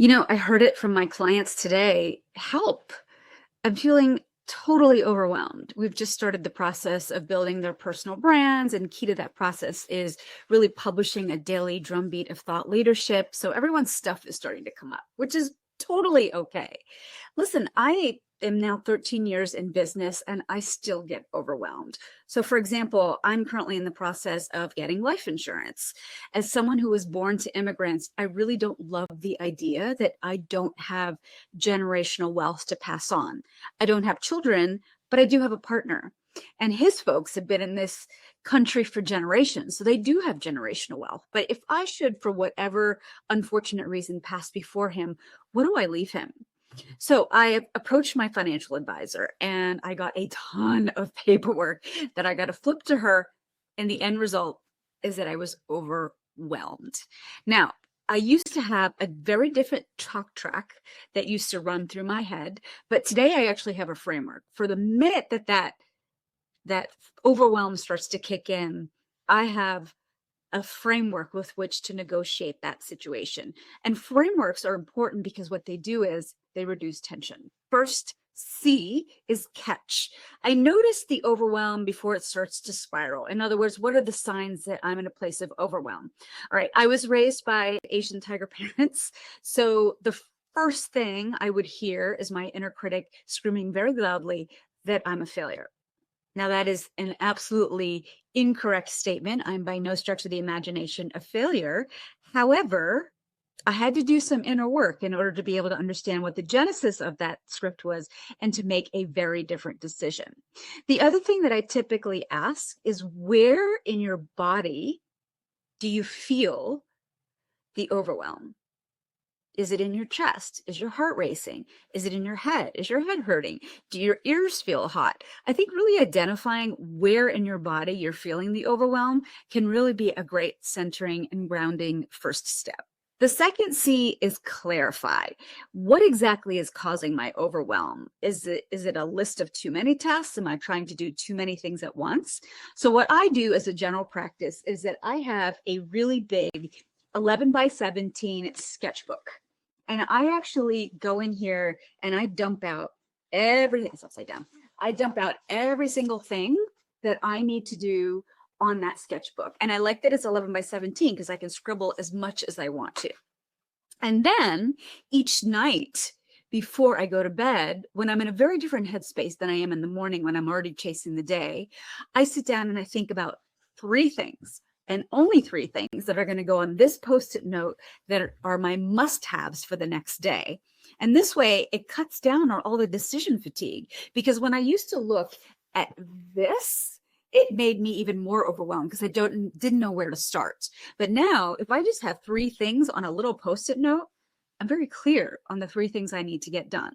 I heard it from my clients today. Help. I'm feeling totally overwhelmed. We've just started the process of building their personal brands, and key to that process is really publishing a daily drumbeat of thought leadership. So everyone's stuff is starting to come up, which is totally okay. Listen, I am now 13 years in business and I still get overwhelmed. So, for example, I'm currently in the process of getting life insurance. As someone who was born to immigrants, I really don't love the idea that I don't have generational wealth to pass on. I don't have children, but I do have a partner. And his folks have been in this country for generations. So they do have generational wealth. But if I should, for whatever unfortunate reason, pass before him, what do I leave him? So I approached my financial advisor and I got a ton of paperwork that I got to flip to her. And the end result is that I was overwhelmed. Now, I used to have a very different talk track that used to run through my head, but today I actually have a framework. For the minute that overwhelm starts to kick in, I have a framework with which to negotiate that situation. And frameworks are important because what they do is they reduce tension. First, C is catch. I notice the overwhelm before it starts to spiral. In other words, what are the signs that I'm in a place of overwhelm? All right, I was raised by Asian tiger parents. So the first thing I would hear is my inner critic screaming very loudly that I'm a failure. Now, that is an absolutely incorrect statement. I'm by no stretch of the imagination a failure. However, I had to do some inner work in order to be able to understand what the genesis of that script was and to make a very different decision. The other thing that I typically ask is, where in your body do you feel the overwhelm? Is it in your chest? Is your heart racing? Is it in your head? Is your head hurting? Do your ears feel hot? I think really identifying where in your body you're feeling the overwhelm can really be a great centering and grounding first step. The second C is clarify. What exactly is causing my overwhelm? Is it a list of too many tasks? Am I trying to do too many things at once? So what I do as a general practice is that I have a really big 11 by 17 sketchbook. And I actually go in here and I dump out everything. It's upside down. I dump out every single thing that I need to do on that sketchbook. And I like that it's 11 by 17 because I can scribble as much as I want to. And then each night before I go to bed, when I'm in a very different headspace than I am in the morning when I'm already chasing the day, I sit down and I think about three things, and only three things that are going to go on this Post-it note that are my must-haves for the next day. And this way it cuts down on all the decision fatigue, because when I used to look at this, it made me even more overwhelmed because I didn't know where to start. But now if I just have three things on a little Post-it note, I'm very clear on the three things I need to get done.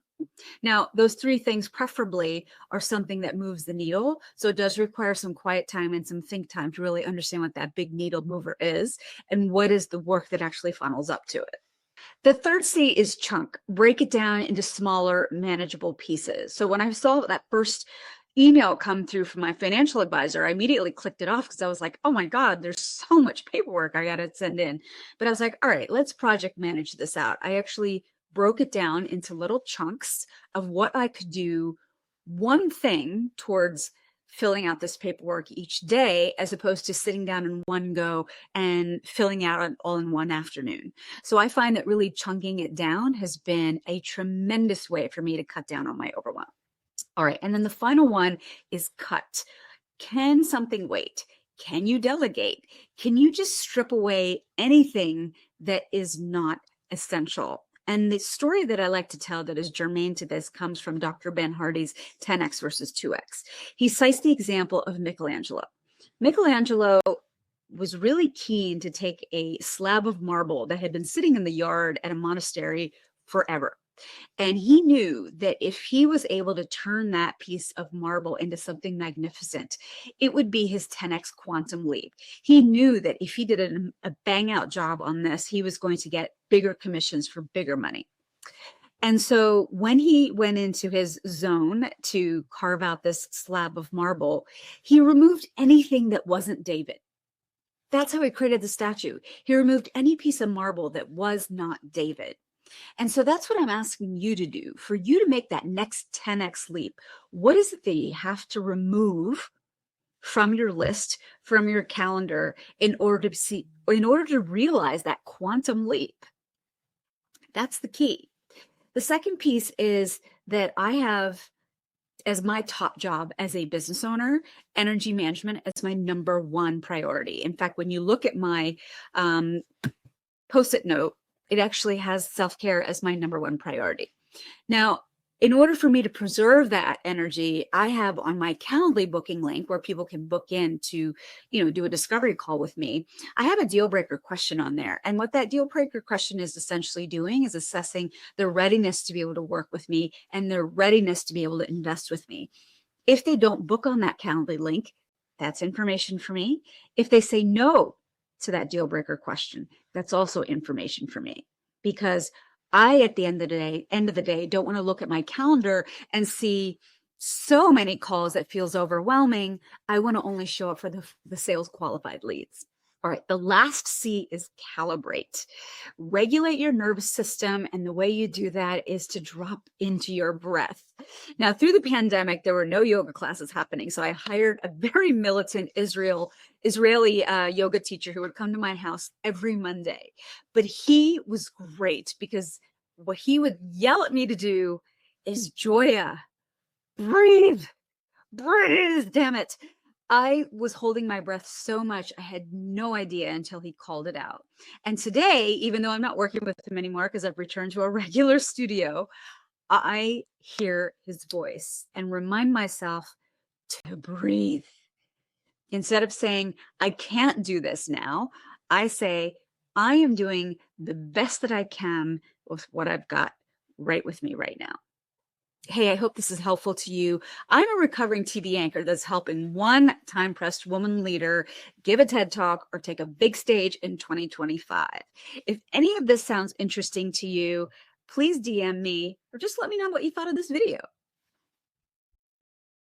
Now, those three things preferably are something that moves the needle. So it does require some quiet time and some think time to really understand what that big needle mover is and what is the work that actually funnels up to it. The third C is chunk. Break it down into smaller, manageable pieces. So when I saw that first email come through from my financial advisor, I immediately clicked it off because I was like, oh my God, there's so much paperwork I got to send in. But I was like, all right, let's project manage this out. I actually broke it down into little chunks of what I could do, one thing towards filling out this paperwork each day, as opposed to sitting down in one go and filling out all in one afternoon. So I find that really chunking it down has been a tremendous way for me to cut down on my overwhelm. All right, and then the final one is cut. Can something wait? Can you delegate? Can you just strip away anything that is not essential? And the story that I like to tell that is germane to this comes from Dr. Ben Hardy's 10x versus 2x. He cites the example of Michelangelo. Michelangelo was really keen to take a slab of marble that had been sitting in the yard at a monastery forever. And he knew that if he was able to turn that piece of marble into something magnificent, it would be his 10x quantum leap. He knew that if he did a bang out job on this, he was going to get bigger commissions for bigger money. And so when he went into his zone to carve out this slab of marble, he removed anything that wasn't David. That's how he created the statue. He removed any piece of marble that was not David. And so that's what I'm asking you to do. For you to make that next 10x leap, what is it that you have to remove from your list, from your calendar, in order to realize that quantum leap? That's the key. The second piece is that I have as my top job as a business owner, energy management as my number one priority. In fact, when you look at my post-it note, it actually has self-care as my number one priority. Now, in order for me to preserve that energy, I have on my Calendly booking link where people can book in to, do a discovery call with me. I have a deal breaker question on there. And what that deal breaker question is essentially doing is assessing their readiness to be able to work with me and their readiness to be able to invest with me. If they don't book on that Calendly link, that's information for me. If they say no to that deal breaker question, that's also information for me, because I, at the end of the day, don't want to look at my calendar and see so many calls that feels overwhelming. I want to only show up for the sales qualified leads. All right, the last C is calibrate. Regulate your nervous system, and the way you do that is to drop into your breath. Now, through the pandemic, there were no yoga classes happening, so I hired a very militant Israeli yoga teacher who would come to my house every Monday. But he was great because what he would yell at me to do is, Joya, breathe, breathe, damn it. I was holding my breath so much, I had no idea until he called it out. And today, even though I'm not working with him anymore because I've returned to a regular studio, I hear his voice and remind myself to breathe. Instead of saying, I can't do this now, I say, I am doing the best that I can with what I've got right with me right now. Hey, I hope this is helpful to you. I'm a recovering TV anchor that's helping one time-pressed woman leader give a TED Talk or take a big stage in 2025. If any of this sounds interesting to you, please DM me or just let me know what you thought of this video.